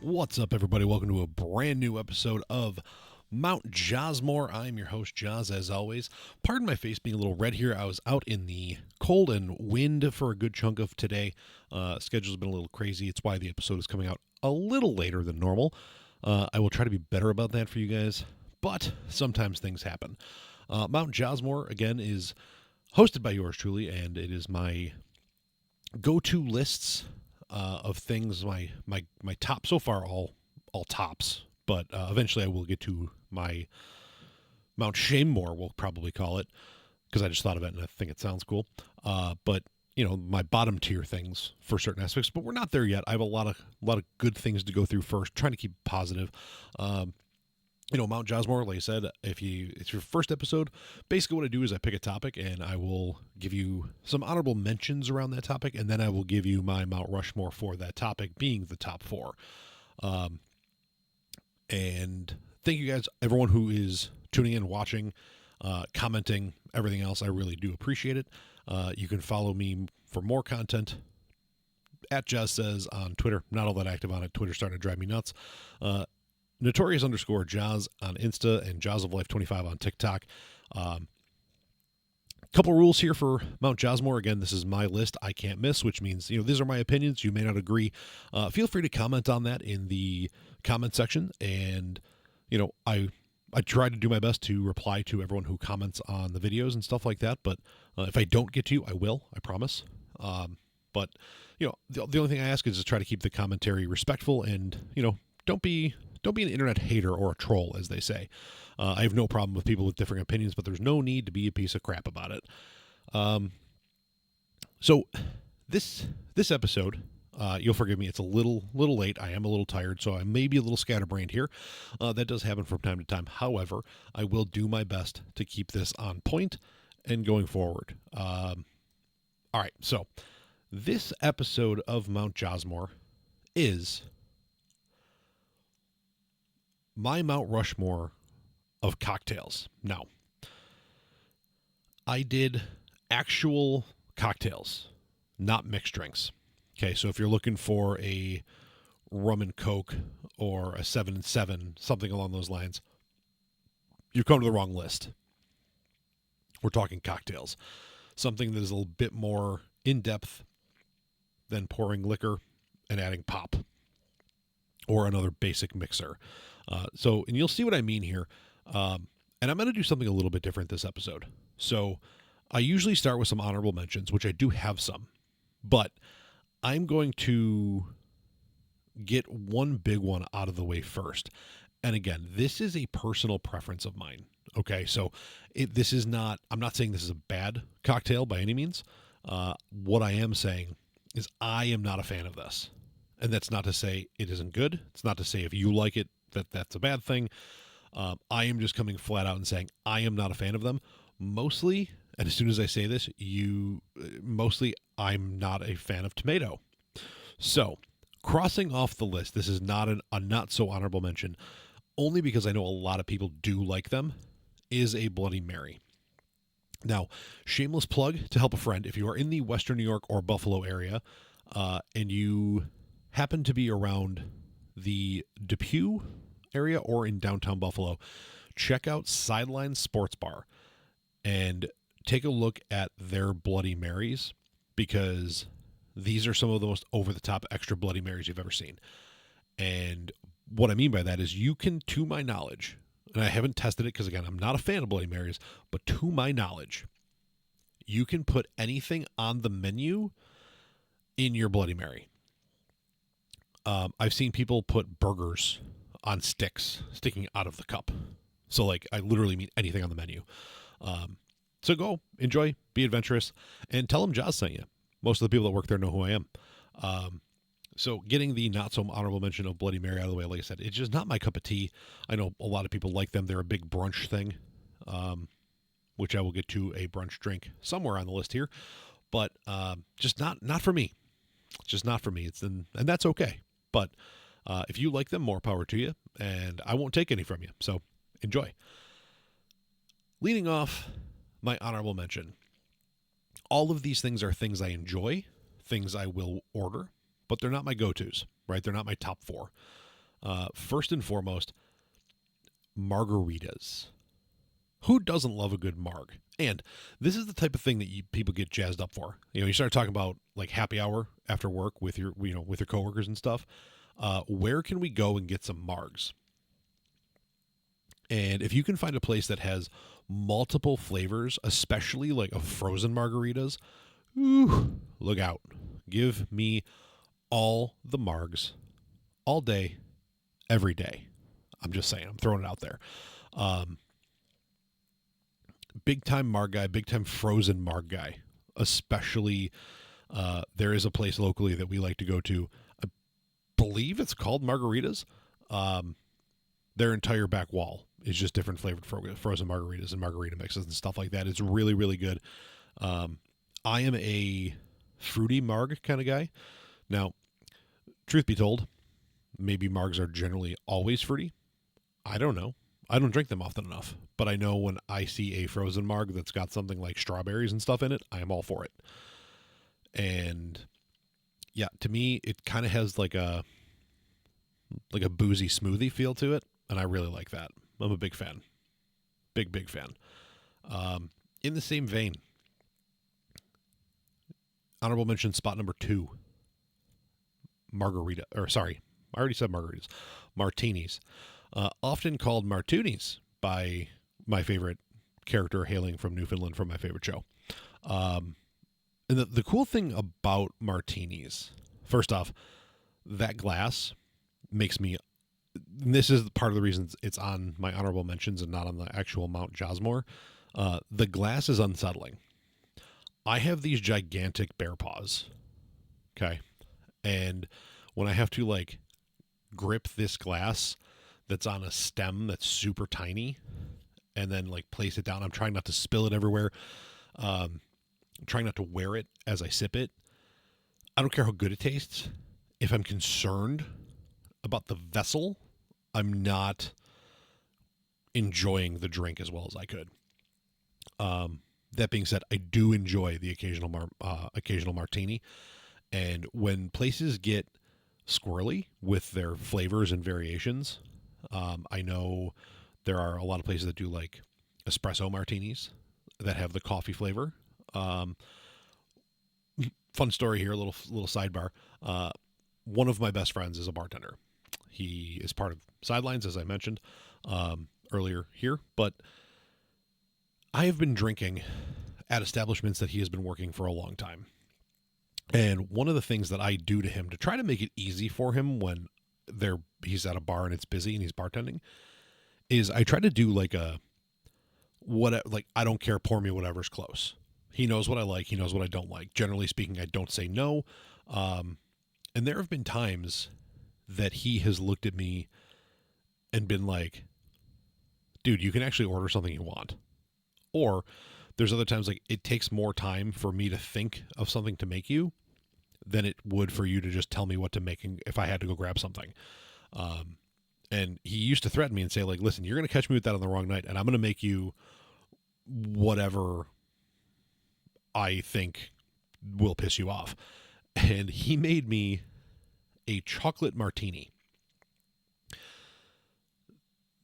What's up, everybody? Welcome to a brand new episode of Mount Josmore. I'm your host, Joz, as always. Pardon my face being a little red here. I was out in the cold and wind for a good chunk of today. Schedule's been a little crazy. It's why the episode is coming out a little later than normal. I will try to be better about that for you guys, but sometimes things happen. Mount Josmore, again, is hosted by yours truly, and it is my go-to lists of things. My top so far, all tops, but eventually I will get to my Mount Shamemore, we'll probably call it, because I just thought of it and I think it sounds cool. But my bottom tier things for certain aspects, but we're not there yet. I have a lot of good things to go through first, trying to keep positive. Mount Josmore, like I said, it's your first episode, basically what I do is I pick a topic and I will give you some honorable mentions around that topic, and then I will give you my Mount Rushmore for that topic, being the top four. And thank you guys, everyone who is tuning in, watching, commenting, everything else. I really do appreciate it. You can follow me for more content at Jazz Says on Twitter. Not all that active on it. Twitter's starting to drive me nuts. Notorious_Jazz on Insta and Jazz of Life 25 on TikTok. Couple rules here for Mount Josmore. Again, this is my list. I can't miss, which means, these are my opinions. You may not agree. Feel free to comment on that in the comment section. And, I try to do my best to reply to everyone who comments on the videos and stuff like that. But if I don't get to you, I will, I promise. But, the only thing I ask is to try to keep the commentary respectful and, don't be an internet hater or a troll, as they say. I have no problem with people with different opinions, but there's no need to be a piece of crap about it. So this episode, you'll forgive me, it's a little late. I am a little tired, so I may be a little scatterbrained here. That does happen from time to time. However, I will do my best to keep this on point and going forward. All right, so this episode of Mount Josmore is my Mount Rushmore of cocktails. Now, I did actual cocktails, not mixed drinks. Okay, so if you're looking for a rum and coke or a 7 and 7, something along those lines, you've come to the wrong list. We're talking cocktails. Something that is a little bit more in-depth than pouring liquor and adding pop or another basic mixer. And you'll see what I mean here. And I'm going to do something a little bit different this episode. So I usually start with some honorable mentions, which I do have some, but I'm going to get one big one out of the way first. And again, this is a personal preference of mine. Okay. So I'm not saying this is a bad cocktail by any means. What I am saying is I am not a fan of this. And that's not to say it isn't good. It's not to say if you like it, that's a bad thing. I am just coming flat out and saying I am not a fan of them. Mostly, and as soon as I say this, I'm not a fan of tomato. So, crossing off the list, this is not a not so honorable mention, only because I know a lot of people do like them, is a Bloody Mary. Now, shameless plug to help a friend. If you are in the Western New York or Buffalo area, and you happen to be around the Depew area or in downtown Buffalo, check out Sideline Sports Bar and take a look at their Bloody Marys, because these are some of the most over-the-top extra Bloody Marys you've ever seen. And what I mean by that is you can, to my knowledge, and I haven't tested it because, again, I'm not a fan of Bloody Marys, but to my knowledge, you can put anything on the menu in your Bloody Mary. I've seen people put burgers on sticks sticking out of the cup. So, I literally mean anything on the menu. So go, enjoy, be adventurous, and tell them Joz sent you. Most of the people that work there know who I am. So getting the not so honorable mention of Bloody Mary out of the way, like I said, it's just not my cup of tea. I know a lot of people like them. They're a big brunch thing, which I will get to a brunch drink somewhere on the list here. But just not for me. Just not for me. And that's okay. But if you like them, more power to you, and I won't take any from you. So enjoy. Leading off my honorable mention, all of these things are things I enjoy, things I will order, but they're not my go-tos, right? They're not my top four. First and foremost, margaritas. Who doesn't love a good marg? And this is the type of thing that people get jazzed up for. You start talking about like happy hour after work with your, with your coworkers and stuff. Where can we go and get some margs? And if you can find a place that has multiple flavors, especially like of frozen margaritas, ooh, look out. Give me all the margs all day, every day. I'm just saying, I'm throwing it out there. Big time marg guy, big time frozen marg guy, especially there is a place locally that we like to go to. I believe it's called Margaritas. Their entire back wall is just different flavored frozen margaritas and margarita mixes and stuff like that. It's really, really good. I am a fruity marg kind of guy. Now, truth be told, maybe margs are generally always fruity. I don't know. I don't drink them often enough, but I know when I see a frozen marg that's got something like strawberries and stuff in it, I am all for it. And yeah, to me, it kind of has like a boozy smoothie feel to it, and I really like that. I'm a big fan. Big fan. In the same vein, honorable mention spot number 2, margarita, or sorry, I already said margaritas, martinis. Often called martoonies by my favorite character hailing from Newfoundland from my favorite show. And the cool thing about martinis, first off, that glass makes me, this is part of the reason it's on my honorable mentions and not on the actual Mount Josmore. The glass is unsettling. I have these gigantic bear paws. Okay. And when I have to like grip this glass that's on a stem that's super tiny and then like place it down, I'm trying not to spill it everywhere. I'm trying not to wear it as I sip it. I don't care how good it tastes. If I'm concerned about the vessel, I'm not enjoying the drink as well as I could. That being said, I do enjoy the occasional martini. And when places get squirrely with their flavors and variations, I know there are a lot of places that do like espresso martinis that have the coffee flavor. Fun story here, a little sidebar. One of my best friends is a bartender. He is part of Sidelines, as I mentioned earlier here, but I have been drinking at establishments that he has been working for a long time. And one of the things that I do to him to try to make it easy for him when he's at a bar and it's busy and he's bartending is I try to do like I don't care, pour me whatever's close. He knows what I like. He knows what I don't like. Generally speaking, I don't say no. And there have been times that he has looked at me and been like, dude, you can actually order something you want. Or there's other times like it takes more time for me to think of something to make you than it would for you to just tell me what to make if I had to go grab something. And he used to threaten me and say like, listen, you're going to catch me with that on the wrong night and I'm going to make you whatever I think will piss you off. And he made me a chocolate martini.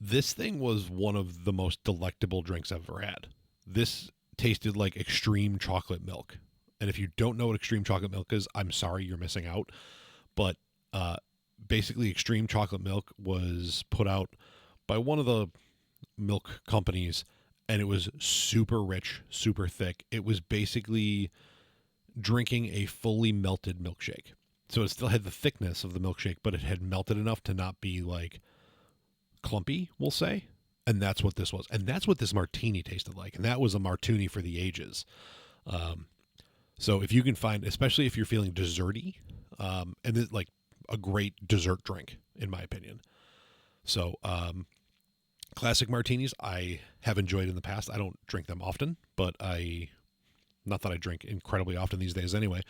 This thing was one of the most delectable drinks I've ever had. This tasted like extreme chocolate milk. And if you don't know what extreme chocolate milk is, I'm sorry, you're missing out. But basically, extreme chocolate milk was put out by one of the milk companies, and it was super rich, super thick. It was basically drinking a fully melted milkshake. So it still had the thickness of the milkshake, but it had melted enough to not be like clumpy, we'll say. And that's what this was. And that's what this martini tasted like. And that was a martini for the ages. So if you can find, especially if you're feeling desserty, and it's like a great dessert drink, in my opinion. So classic martinis, I have enjoyed in the past. I don't drink them often, but not that I drink incredibly often these days anyway.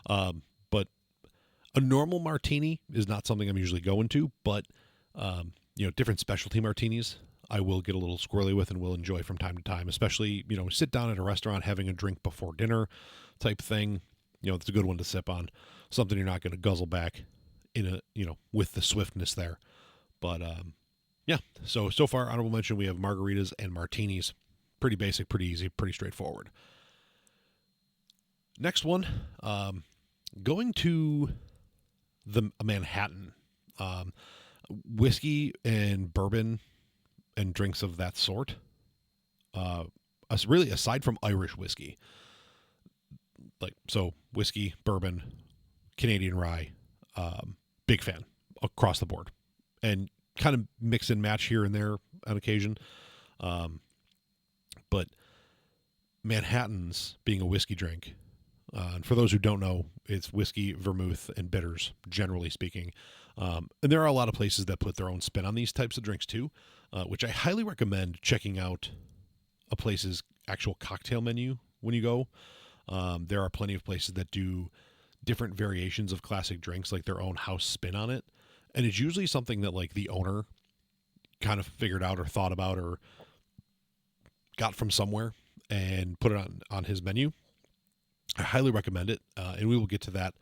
But a normal martini is not something I'm usually going to, but different specialty martinis I will get a little squirrely with and will enjoy from time to time, especially, sit down at a restaurant having a drink before dinner type thing. It's a good one to sip on, something you're not going to guzzle back with the swiftness there. But yeah, so far honorable mention we have margaritas and martinis. Pretty basic, pretty easy, pretty straightforward. Next one, going to the Manhattan. Whiskey and bourbon and drinks of that sort. Really, aside from Irish whiskey, like so, whiskey, bourbon, Canadian rye, big fan across the board, and kind of mix and match here and there on occasion. But Manhattan's being a whiskey drink. And for those who don't know, it's whiskey, vermouth, and bitters, generally speaking. And there are a lot of places that put their own spin on these types of drinks too, which I highly recommend checking out a place's actual cocktail menu when you go. There are plenty of places that do different variations of classic drinks, like their own house spin on it. And it's usually something that like the owner kind of figured out or thought about or got from somewhere and put it on his menu. I highly recommend it, and we will get to that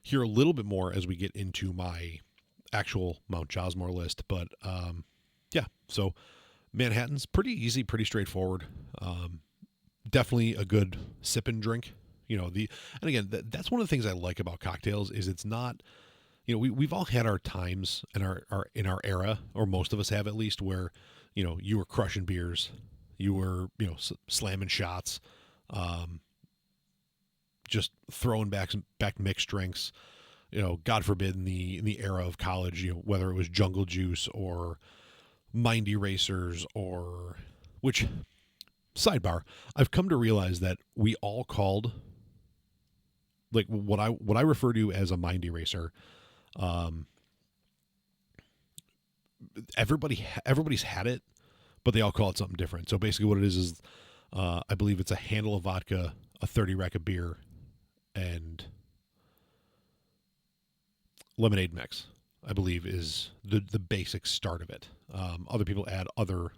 here a little bit more as we get into my actual Mount Josmore list. But yeah, so Manhattan's pretty easy, pretty straightforward. Definitely a good sip and drink. And again, that's one of the things I like about cocktails is it's not, we've all had our times in our era, or most of us have at least, where you were crushing beers, you were slamming shots. Just throwing back mixed drinks, God forbid in the era of college, whether it was Jungle Juice or Mind Erasers or which sidebar, I've come to realize that we all called like what I refer to as a Mind Eraser. Everybody's had it, but they all call it something different. So basically what it is I believe it's a handle of vodka, a 30 rack of beer, and lemonade mix, I believe, is the basic start of it. Other people add other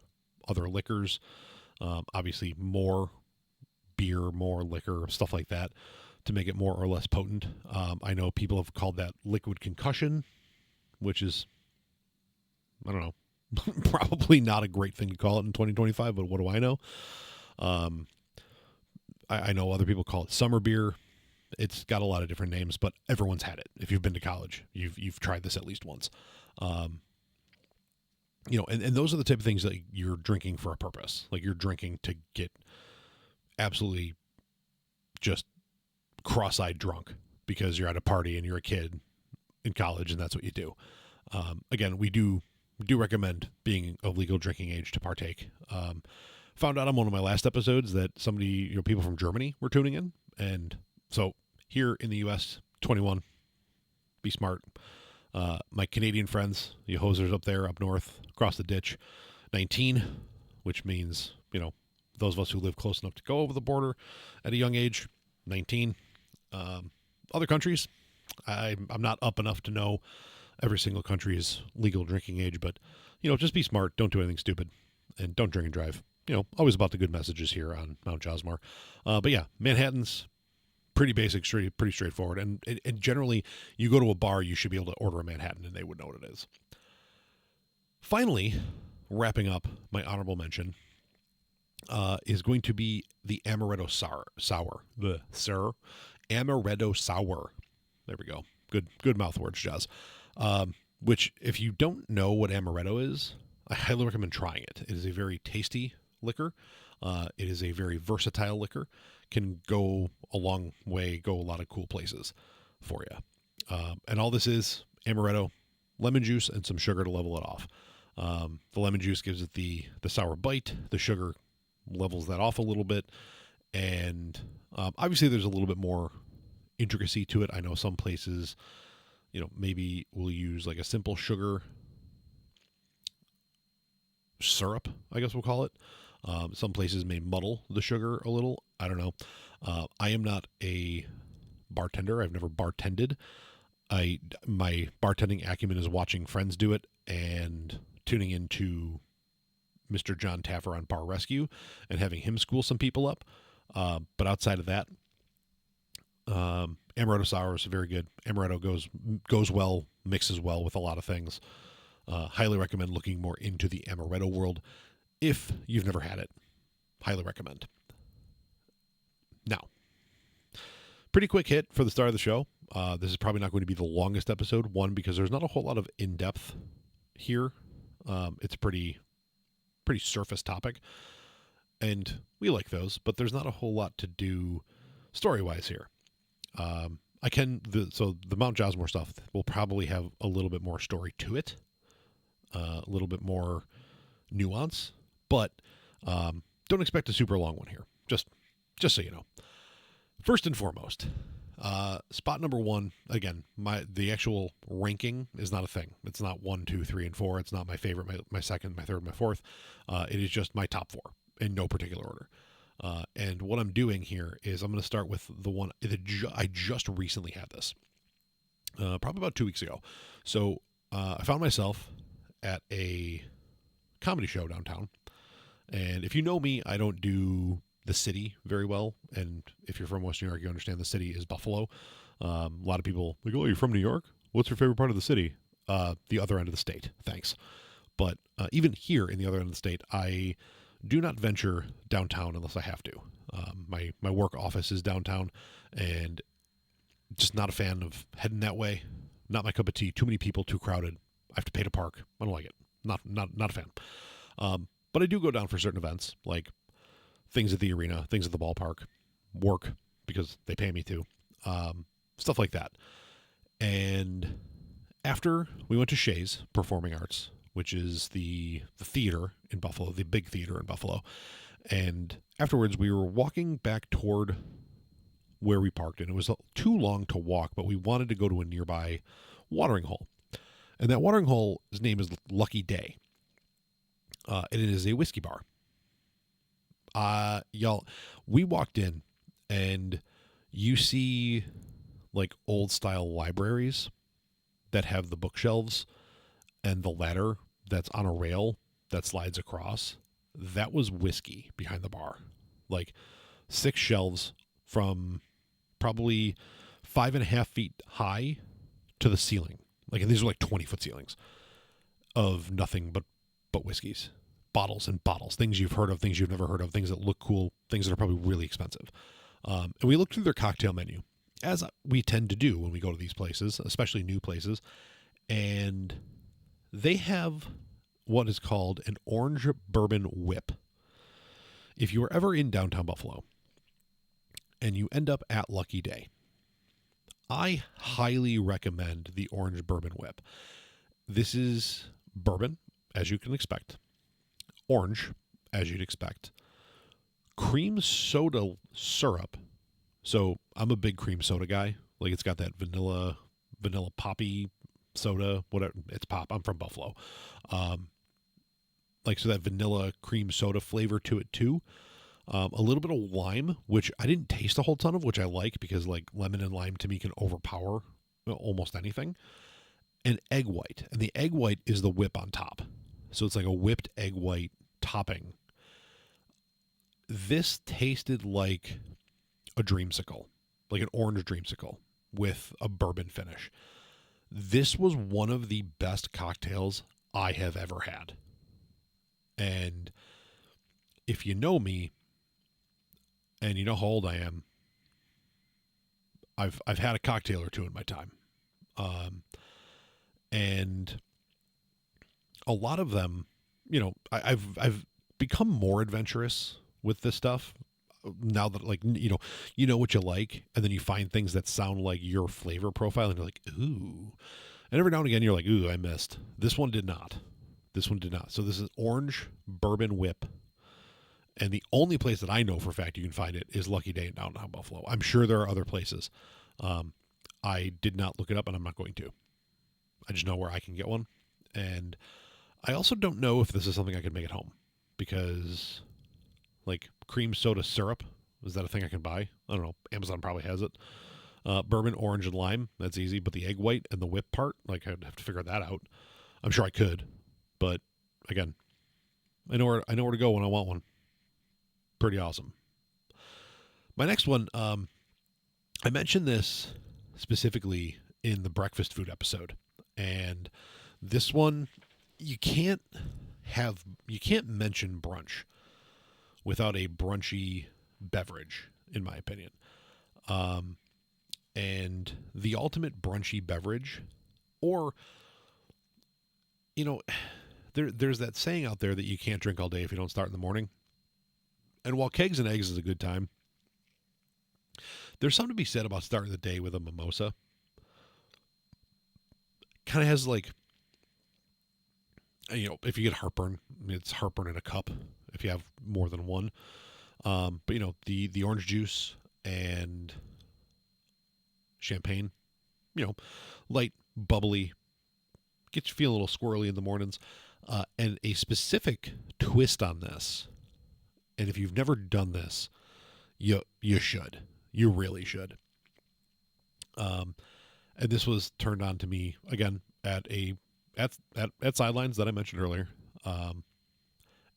liquors, obviously more beer, more liquor, stuff like that to make it more or less potent. I know people have called that liquid concussion, which is, I don't know, probably not a great thing to call it in 2025, but what do I know? I know other people call it summer beer. It's got a lot of different names, but everyone's had it. If you've been to college, you've tried this at least once. And those are the type of things that you're drinking for a purpose. Like you're drinking to get absolutely just cross-eyed drunk because you're at a party and you're a kid in college and that's what you do. Again, we do recommend being of legal drinking age to partake. Found out on one of my last episodes that somebody, people from Germany were tuning in, and so here in the U.S., 21, be smart. My Canadian friends, you hosers up there, up north, across the ditch, 19, which means, those of us who live close enough to go over the border at a young age, 19. Other countries, I'm not up enough to know every single country's legal drinking age, but, just be smart. Don't do anything stupid, and don't drink and drive. Always about the good messages here on Mount Josmore. But yeah, Manhattan's pretty basic, pretty straightforward. And generally, you go to a bar, you should be able to order a Manhattan, and they would know what it is. Finally, wrapping up my honorable mention is going to be the Amaretto Sour. Amaretto Sour. There we go. Good mouth words, Jazz. Which, if you don't know what Amaretto is, I highly recommend trying it. It is a very tasty liquor. It is a very versatile liquor. Can go a long way, go a lot of cool places for you. And all this is Amaretto, lemon juice, and some sugar to level it off. The lemon juice gives it the sour bite. The sugar levels that off a little bit. And obviously there's a little bit more intricacy to it. I know some places, maybe we'll use like a simple sugar syrup, I guess we'll call it. Some places may muddle the sugar a little. I don't know. I am not a bartender. I've never bartended. My bartending acumen is watching friends do it and tuning into Mr. John Taffer on Bar Rescue and having him school some people up. But outside of that, Amaretto Sour is very good. Amaretto goes well, mixes well with a lot of things. Highly recommend looking more into the amaretto world if you've never had it. Highly recommend. Now, pretty quick hit for the start of the show. This is probably not going to be the longest episode. One, because there's not a whole lot of in-depth here. It's a pretty surface topic, and we like those, but there's not a whole lot to do story-wise here. The Mount Josmore stuff will probably have a little bit more story to it, a little bit more nuance, but don't expect a super long one here. Just so you know. First and foremost, spot number one. Again, the actual ranking is not a thing. It's not 1, 2, 3, and 4. It's not my favorite, my second, my third, my fourth. It is just my top 4 in no particular order. And what I'm doing here is I'm going to start with the one that I just recently had this, probably about 2 weeks ago. So I found myself at a comedy show downtown. And if you know me, I don't do the city very well. And if you're from West New York, you understand the city is Buffalo. A lot of people like, oh, you're from New York? What's your favorite part of the city? The other end of the state. Thanks. But even here in the other end of the state, I do not venture downtown unless I have to. My work office is downtown, and just not a fan of heading that way. Not my cup of tea. Too many people, too crowded. I have to pay to park. I don't like it. Not a fan. But I do go down for certain events, like things at the arena, things at the ballpark, work because they pay me to, stuff like that. And after we went to Shays Performing Arts, which is the theater in Buffalo, the big theater in Buffalo, and afterwards we were walking back toward where we parked, and it was too long to walk, but we wanted to go to a nearby watering hole. And that watering hole's name is Lucky Day. And it is a whiskey bar. Y'all, we walked in, and you see like old style libraries that have the bookshelves and the ladder that's on a rail that slides across. That was whiskey behind the bar. Like 6 shelves from probably 5.5 feet high to the ceiling. Like, and these are like 20-foot ceilings of nothing but whiskeys. Bottles and bottles, things you've heard of, things you've never heard of, things that look cool, things that are probably really expensive. And we looked through their cocktail menu, as we tend to do when we go to these places, especially new places. And they have what is called an orange bourbon whip. If you are ever in downtown Buffalo and you end up at Lucky Day, I highly recommend the orange bourbon whip. This is bourbon, as you can expect. Orange, as you'd expect. Cream soda syrup. So I'm a big cream soda guy. Like, it's got that vanilla poppy soda, whatever. It's pop. I'm from Buffalo. So that vanilla cream soda flavor to it too. A little bit of lime, which I didn't taste a whole ton of, which I like because like lemon and lime to me can overpower almost anything. And egg white. And the egg white is the whip on top. So it's like a whipped egg white topping. This tasted like a dreamsicle, like an orange dreamsicle with a bourbon finish. This was one of the best cocktails I have ever had. And if you know me and you know how old I am, I've had a cocktail or two in my time. And a lot of them, I've become more adventurous with this stuff now that, like, you know what you like, and then you find things that sound like your flavor profile, and you're like, ooh. And every now and again, you're like, ooh, I missed. This one did not. So this is orange bourbon whip. And the only place that I know for a fact you can find it is Lucky Day in downtown Buffalo. I'm sure there are other places. I did not look it up, and I'm not going to. I just know where I can get one. And I also don't know if this is something I could make at home, because like cream soda syrup, is that a thing I can buy? I don't know. Amazon probably has it. Bourbon, orange, and lime, that's easy. But the egg white and the whip part, like, I'd have to figure that out. I'm sure I could, but again, I know where to go when I want one. Pretty awesome. My next one, I mentioned this specifically in the breakfast food episode, and this one you can't you can't mention brunch without a brunchy beverage, in my opinion. Um, and the ultimate brunchy beverage, or you know, there's that saying out there that you can't drink all day if you don't start in the morning. And while kegs and eggs is a good time, there's something to be said about starting the day with a mimosa. Kind of has like, if you get heartburn, it's heartburn in a cup if you have more than one. But the orange juice and champagne, light, bubbly, gets you feeling a little squirrely in the mornings. And a specific twist on this, and if you've never done this, you should. You really should. Um, and this was turned on to me again at Sidelines that I mentioned earlier. Um,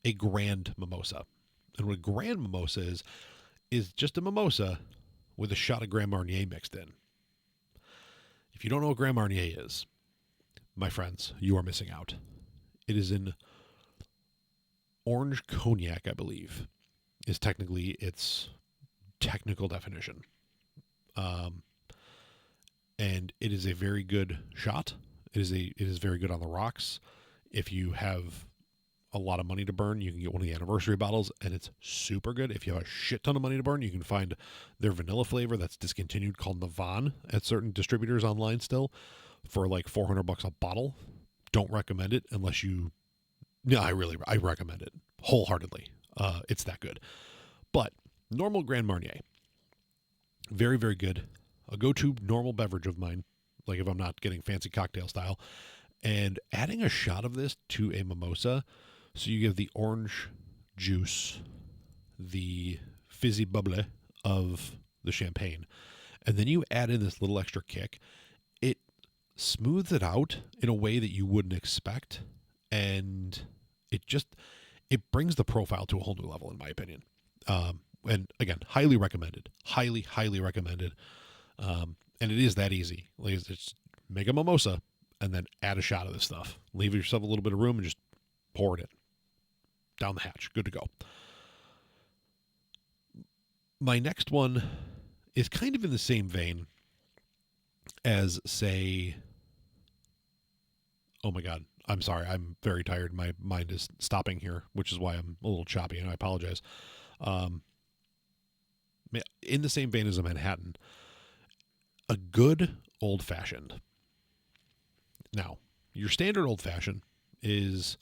a grand mimosa, and what a grand mimosa is just a mimosa with a shot of Grand Marnier mixed in. If you don't know what Grand Marnier is, my friends, you are missing out. It is in orange cognac, I believe, is technically its technical definition. Um, and it is a very good shot. It is very good on the rocks. If you have a lot of money to burn, you can get one of the anniversary bottles, and it's super good. If you have a shit ton of money to burn, you can find their vanilla flavor that's discontinued called Navan at certain distributors online still for like $400 a bottle. Don't recommend it unless you. Yeah, I recommend it wholeheartedly. It's that good. But normal Grand Marnier, very very good. A go-to normal beverage of mine, like if I'm not getting fancy cocktail style, and adding a shot of this to a mimosa, so you give the orange juice, the fizzy bubble of the champagne, and then you add in this little extra kick. It smooths it out in a way that you wouldn't expect, and it brings the profile to a whole new level, in my opinion. And again, highly recommended. Highly recommended. And it is that easy. Like, it's make a mimosa and then add a shot of this stuff. Leave yourself a little bit of room and just pour it in. Down the hatch. Good to go. My next one is kind of in the same vein as, say, oh my God, I'm sorry. I'm very tired. My mind is stopping here, which is why I'm a little choppy, and I apologize. Um, in the same vein as a Manhattan, a good old fashioned. Now, your standard old fashioned is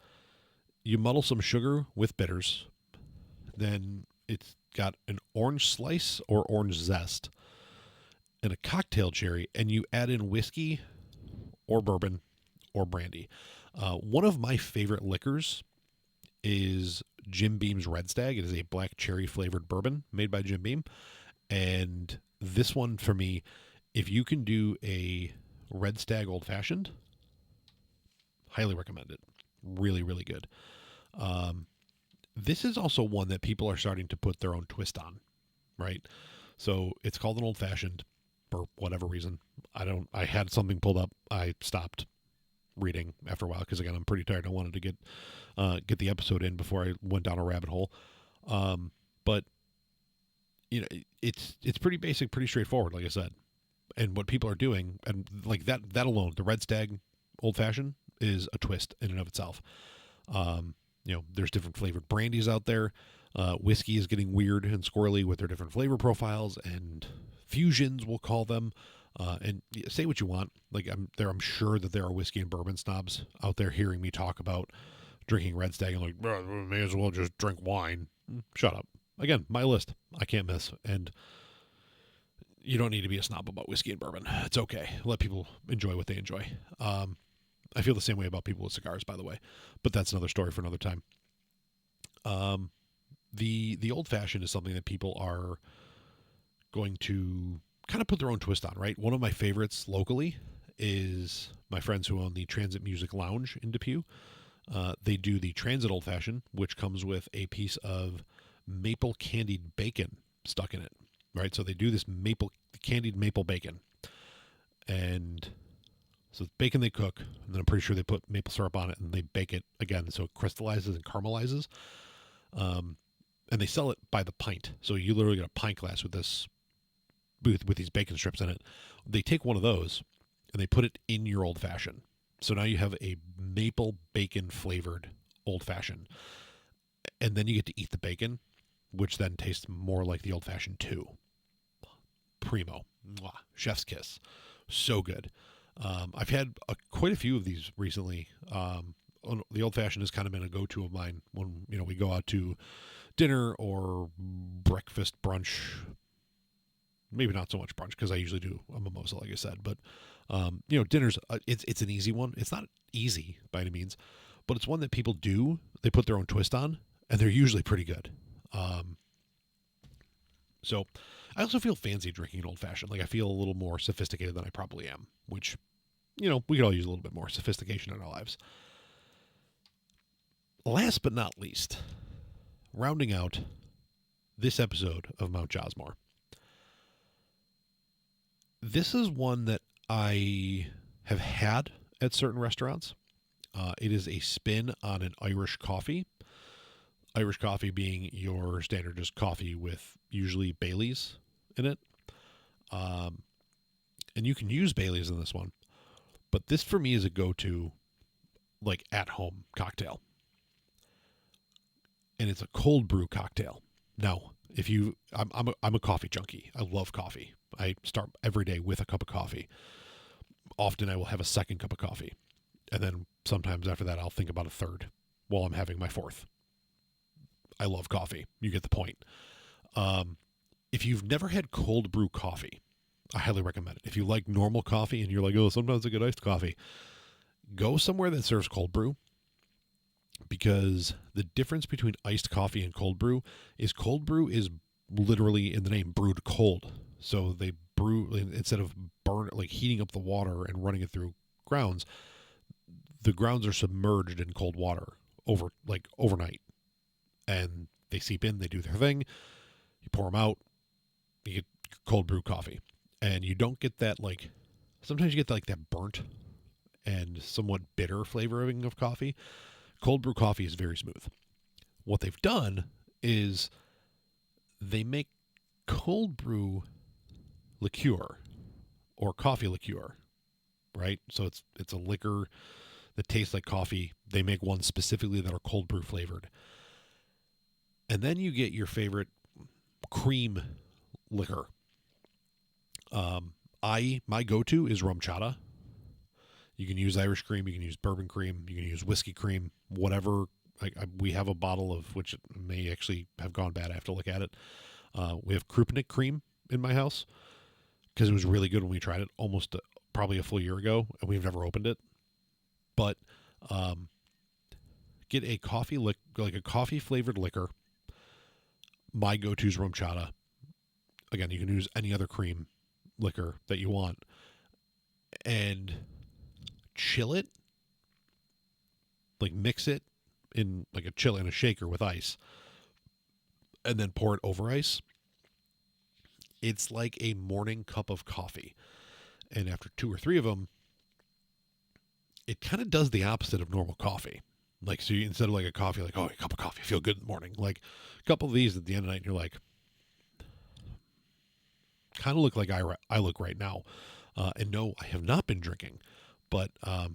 you muddle some sugar with bitters, then it's got an orange slice or orange zest and a cocktail cherry, and you add in whiskey or bourbon or brandy. One of my favorite liquors is Jim Beam's Red Stag. It is a black cherry flavored bourbon made by Jim Beam. And this one, for me, if you can do a Red Stag old fashioned, highly recommend it. Really, really good. This is also one that people are starting to put their own twist on, right? So it's called an old fashioned for whatever reason. I had something pulled up. I stopped reading after a while because, again, I'm pretty tired. I wanted to get the episode in before I went down a rabbit hole. But it's pretty basic, pretty straightforward, like I said. And what people are doing, and like that alone, the Red Stag old fashioned is a twist in and of itself. There's different flavored brandies out there. Whiskey is getting weird and squirrely with their different flavor profiles and fusions, we'll call them. And say what you want. Like I'm sure that there are whiskey and bourbon snobs out there hearing me talk about drinking Red Stag and like, may as well just drink wine. Shut up. Again, my list. I can't miss. And you don't need to be a snob about whiskey and bourbon. It's okay. Let people enjoy what they enjoy. I feel the same way about people with cigars, by the way, but that's another story for another time. The old fashioned is something that people are going to kind of put their own twist on, right? One of my favorites locally is my friends who own the Transit Music Lounge in Depew. They do the Transit Old Fashioned, which comes with a piece of maple candied bacon stuck in it, right? So they do this candied maple bacon. And So it's bacon they cook, and then I'm pretty sure they put maple syrup on it, and they bake it again so it crystallizes and caramelizes. Um, and they sell it by the pint. So you literally get a pint glass with this with these bacon strips in it. They take one of those and they put it in your old fashioned. So now you have a maple bacon flavored old fashioned. And then you get to eat the bacon, which then tastes more like the old fashioned too. Primo. Mwah. Chef's kiss. So good. I've had quite a few of these recently. The old fashioned has kind of been a go to of mine when we go out to dinner or breakfast, brunch. Maybe not so much brunch because I usually do a mimosa, like I said. But dinner's it's an easy one. It's not easy by any means, but it's one that people do. They put their own twist on, and they're usually pretty good. So I also feel fancy drinking an old fashioned. Like I feel a little more sophisticated than I probably am, which we could all use a little bit more sophistication in our lives. Last but not least, rounding out this episode of Mount Josmore. This is one that I have had at certain restaurants. It is a spin on an Irish coffee. Irish coffee being your standard just coffee with usually Baileys in it. And you can use Baileys in this one. But this for me is a go-to like at-home cocktail. And it's a cold brew cocktail. Now, I'm a coffee junkie. I love coffee. I start every day with a cup of coffee. Often I will have a second cup of coffee. And then sometimes after that, I'll think about a third while I'm having my fourth. I love coffee. You get the point. If you've never had cold brew coffee, I highly recommend it. If you like normal coffee and you're like, oh, sometimes I get iced coffee, go somewhere that serves cold brew. Because the difference between iced coffee and cold brew is literally in the name brewed cold. So they brew instead of heating up the water and running it through grounds. The grounds are submerged in cold water overnight, and they seep in. They do their thing. You pour them out. You get cold brew coffee, and you don't get that sometimes you get that burnt and somewhat bitter flavoring of coffee. Cold brew coffee is very smooth. What they've done is they make cold brew liqueur or coffee liqueur, right? So it's a liquor that tastes like coffee. They make ones specifically that are cold brew flavored. And then you get your favorite cream liquor. My go-to is rum chata. You can use Irish cream, you can use bourbon cream, you can use whiskey cream, whatever. We have a bottle of which may actually have gone bad. I have to look at it. We have Krupnik cream in my house because it was really good when we tried it probably a full year ago, and we've never opened it. But get a a coffee flavored liquor. My go-to is rum chata. Again, you can use any other cream liquor that you want, and chill it, mix it in a shaker with ice, and then pour it over ice. It's like a morning cup of coffee. And after 2 or 3 of them, it kind of does the opposite of normal coffee. So you, instead of a coffee, a cup of coffee, feel good in the morning. A couple of these at the end of the night, and you're kind of look like I look right now. And no, I have not been drinking. But my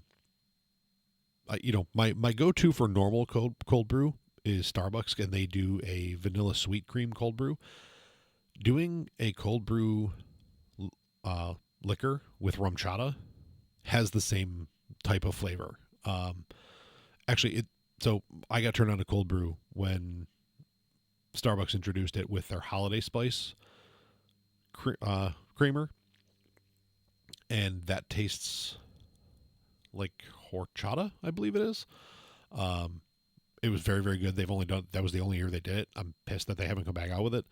go-to for normal cold brew is Starbucks, and they do a vanilla sweet cream cold brew. Doing a cold brew liquor with rum chata has the same type of flavor. So I got turned on to cold brew when Starbucks introduced it with their holiday spice creamer, and that tastes like horchata, I believe it is. It was very, very good. That was the only year they did it. I'm pissed that they haven't come back out with it.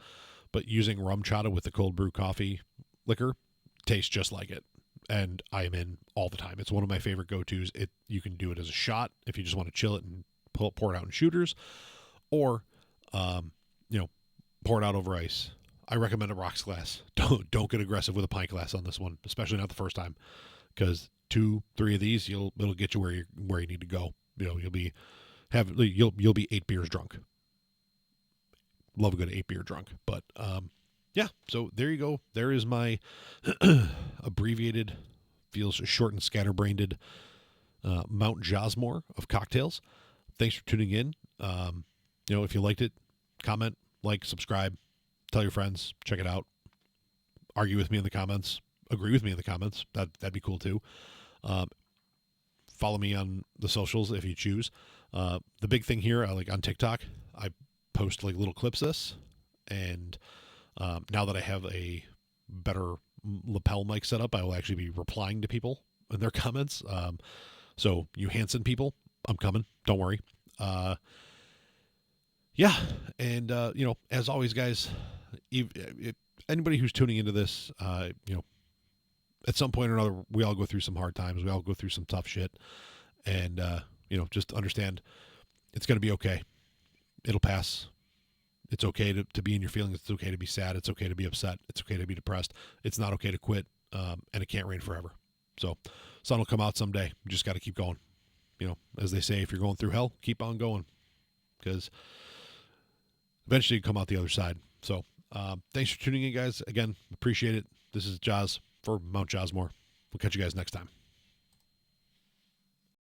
But using rum chata with the cold brew coffee liquor tastes just like it. And I am in all the time. It's one of my favorite go-tos. You can do it as a shot if you just want to chill it and pour it out in shooters, or pour it out over ice. I recommend a rocks glass. Don't get aggressive with a pint glass on this one, especially not the first time, because 2-3 of these, it'll get you where you need to go. You'll be 8 beers drunk. Love a good 8 beer drunk. But yeah, so there you go. There is my abbreviated, feels short and scatterbrained Mount Josmore of cocktails. Thanks for tuning in. If you liked it, comment, like, subscribe, tell your friends, check it out. Argue with me in the comments. Agree with me in the comments. That'd be cool too. Follow me on the socials if you choose. The big thing here, on TikTok, I post little clips of this, and now that I have a better lapel mic set up, I will actually be replying to people in their comments. So you Hanson people, I'm coming. Don't worry. Yeah, and as always, guys, if anybody who's tuning into this, at some point or another, we all go through some hard times. We all go through some tough shit, and just understand it's going to be okay. It'll pass. It's okay to be in your feelings. It's okay to be sad. It's okay to be upset. It's okay to be depressed. It's not okay to quit, and it can't rain forever. So, sun will come out someday. You just got to keep going. As they say, if you're going through hell, keep on going, because eventually you come out the other side. So, thanks for tuning in, guys. Again, appreciate it. This is Jaws for Mount Josmore. We'll catch you guys next time.